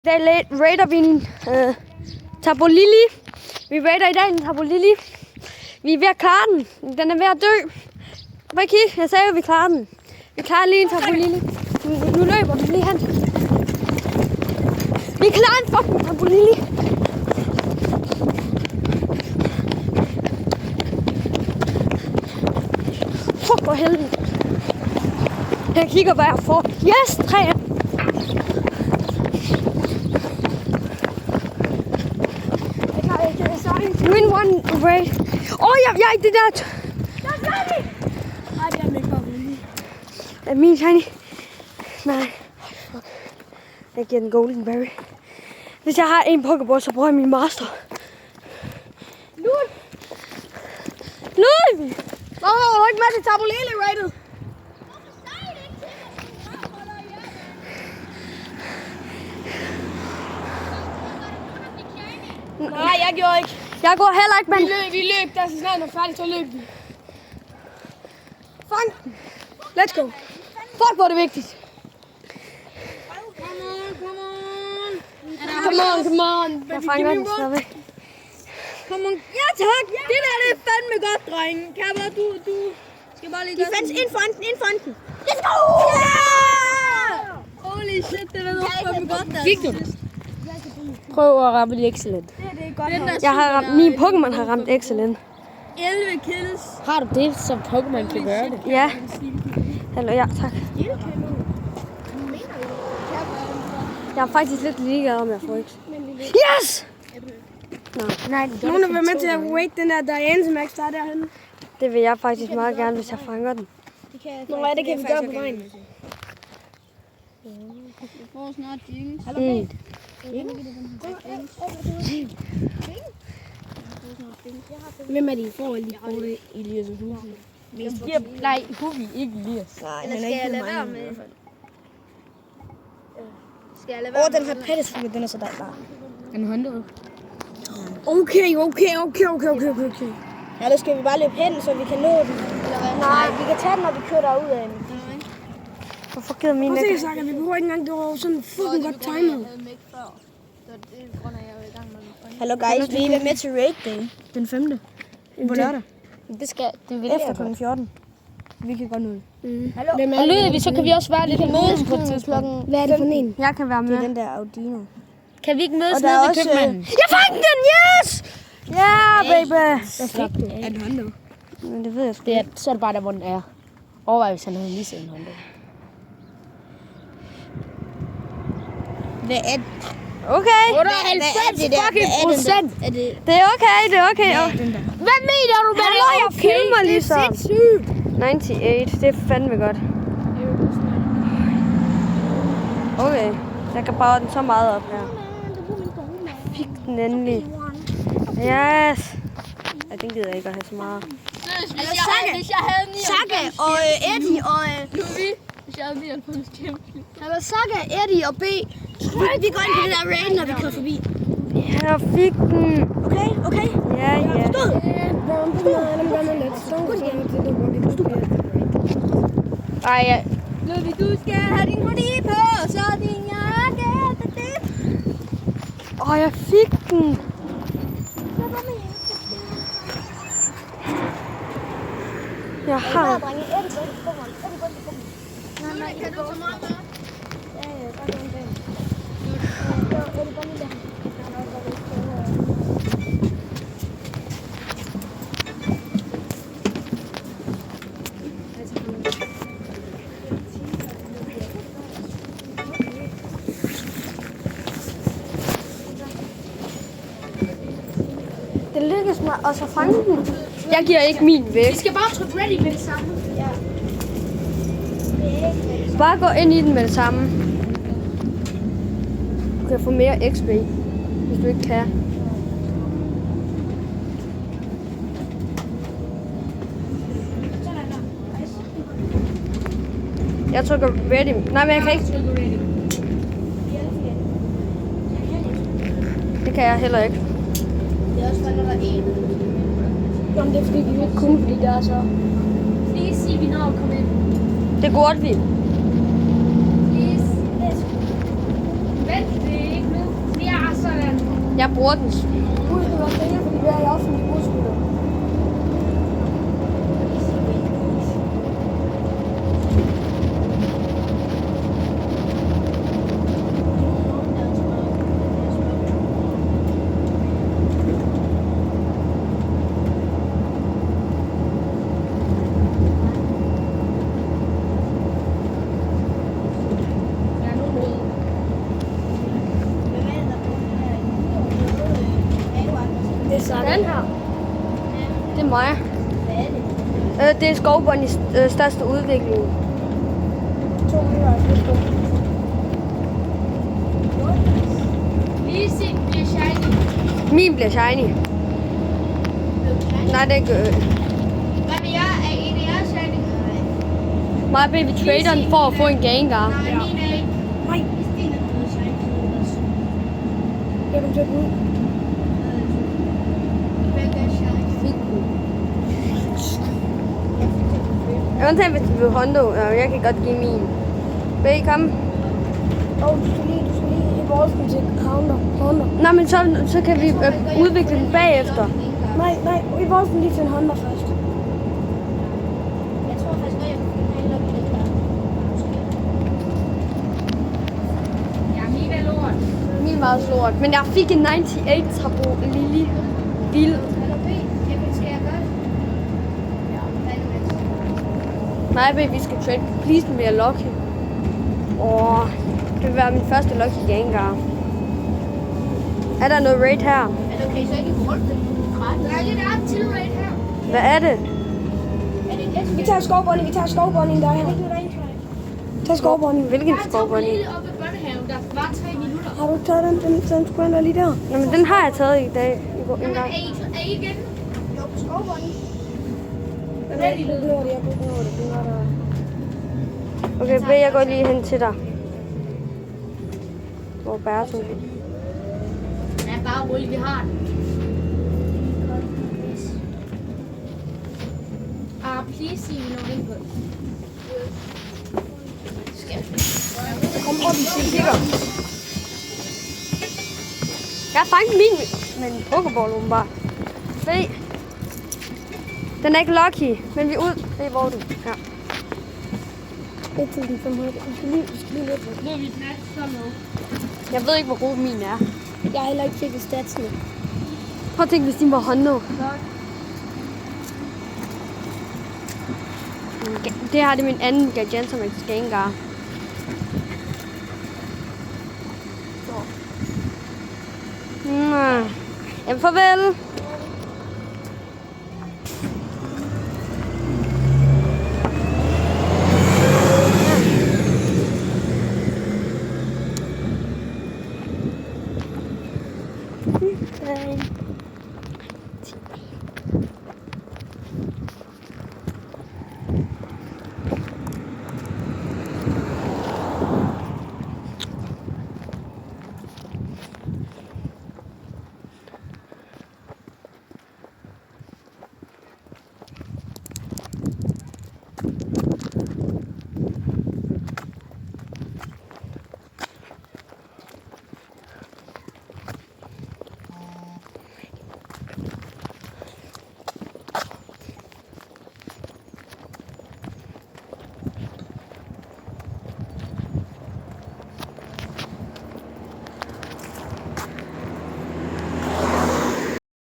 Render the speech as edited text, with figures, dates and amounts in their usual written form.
I dag raider vi en tabolili. Vi raider i dag en tabolili. Vi er ved at klare den. Den er ved at dø. Prøv at kigge. Jeg sagde jo, vi klarer den. Vi klarer lige en tabolili. Nu løber vi lige hen. Vi klarer en fucking tabolili. Fuck for helvede. Jeg kigger, hvad jeg får. Yes, 3. Win one raid. Ja, det der. Nej, det er ikke bare Er min shiny? Nej. Fuck. Jeg giver den golden berry. Hvis jeg har en pokeball, så bruger jeg min master. Lul! Hvorfor var du ikke med til tabolele raidet? Nej, jeg gjorde ikke. Jeg går heller ikke, men... Vi løb, da så snart den var færdig, så løb vi. Fang! Let's go! Fuck, hvor er det vigtigt! Come on. Jeg fanger den stadigvæk. Come on. Ja, tak. Det der, det er fandme godt, drenge. Kapper, du skal bare lige gøre den. Ind for den. Let's go! Yeah! Holy shit, det er noget fandme godt, der. Fik du? Prøv at ramme det excellent. Det er godt. Jeg har ramt, min Pokémon har ramt excellent. 11 kills. Har du det, som Pokémon kan gøre det? Ja. Hallo, ja, tak. Jeg er faktisk lidt ligeglad om, jeg får ikke. Yes! Nej, Nogen har været med til at wait den der Diane Max, der er derhenne. Det vil jeg faktisk meget gerne, hvis jeg fanger den. Nå, det kan vi gøre på vejen. Jeg får snart jinx. Hvem er de forhold, de får det i Elias' hus? Nej, Hubi, ikke Elias. Nej, han er ikke med mig i hvert fald. Skal jeg lade være Den her pattesfilm, den er så dejlig. En håndøv. Okay. Ja, der skal vi bare løbe hen, så vi kan nå den. Nej, vi kan tage den, når vi kører derud af. Hvorfor gider min Prøv at ikke? se, Saka, vi behøver ikke engang, det var sådan fucking godt timet. Hallo guys, vi er med til Raid Day. Den 5. På lørdag. Det vil Efter kl. 14. Vi kan godt nå det. Og lyder vi, så kan vi også være lidt mødes på et tidspunkt. Hvad er det for en? Jeg kan være med. Det er den der Audino. Kan vi ikke mødes Og der nede er ved også, købmanden? Jeg fangede den! Yes! Ja, baby! Hvad slap du? Er den håndøv? Men det ved jeg sgu. Det er, så er det bare der, hvor den er. Overvej, hvis han havde lige set en håndøv. Hvad er det? Okay. 98% Er det? Det er okay. Hvad mener du med Hallo, jeg filmer ligesom. Det er sindssygt. 98, det er fandme godt. Okay, jeg kan bare den så meget op her. Fik den endelig. Yes. Ja, den gider jeg ikke at have så meget. Hvis jeg havde 99. Saka og Eddie og... Hvis jeg havde 99 kæmpe. Hallo, Saka, Eddie og B. Vi går ind på det der raid, når vi kører forbi. Ja, jeg fik den. Okay? Ja. Stod! Ej, ja. Ludvig, du skal have din hoodie på, så din jakke. Jeg fik den. Jeg har. Kan du tage mig med? Det lykkedes mig også at fange den. Jeg giver ikke min væk. Vi skal bare trykke ready med det samme. Bare gå ind i den med det samme. Du kan få mere XP, hvis du ikke kan. Jeg trykker ready. Nej, men jeg kan ikke. Det kan jeg heller ikke. Det er også for, når der er en. Jamen, det er fordi, vi ikke kunne, fordi der er så... Please sig, vi når at komme ind. Det burde vi. Please. Vent, det er ikke med. Jeg bruger den. Husk nu at stille, fordi vi er i offentlig busruter. Det er sådan her. Det er mig. Det er skovbåndets største udvikling. 250 kroner. Lise bliver shiny. Min bliver shiny. Nej, det gør Hvad med jer? Er en af jer shiny? mig og baby trader den for at få en Gengar. Nej, min er ikke. Nej. Jeg kan tage den ud. Undtagen hvis du vil Hondo, og jeg kan godt give min. Vil I komme? Du skal lige i vores butik. Honda. Nå, men så kan vi udvikle den bagefter. Nej, i vores butik til en Honda først. Jeg tror faktisk godt, jeg kunne handle op i det her. Ja, min er lort. Min er meget stort. Men jeg fik en 98 Tabo Lily. Vild. Nej, baby, vi skal trade. Please, den bliver lucky. Det vil være min første lucky Gengar. Er der noget raid her? Er det okay, så jeg kan få rundt det? Nej, det er til right her. Hvad er det? Er det det? Vi tager skovbånding, der er her. Tag skovbånding. Hvilken Jeg skovbånd? lige oppe i børnehaven. Der var 3 minutter. Har du ikke taget den squander lige der? Nå, men den har jeg taget i dag. En Jamen, gang. er I igen? Jo, skovbånding. Jeg behøver det. Den var der. Okay, B, jeg går lige hen til dig. Hvor Berto? Ja, bare rolig, vi har den. Please sige, vi når ind på. Kom op i Sikker. Jeg har fanget min med en pokeball, åbenbart. B. Den er ikke lucky, men vi er ud. B, hvor er du? Ja. 1500. Vi skal lige lidt. Nu er vi plads, så med. Jeg ved ikke, hvor god min er. Jeg har heller ikke tjekket statsene. Prøv at tænke, hvis din var Hondo. Det her det er min anden Gigantamax Gengar. Jamen, farvel. Okay.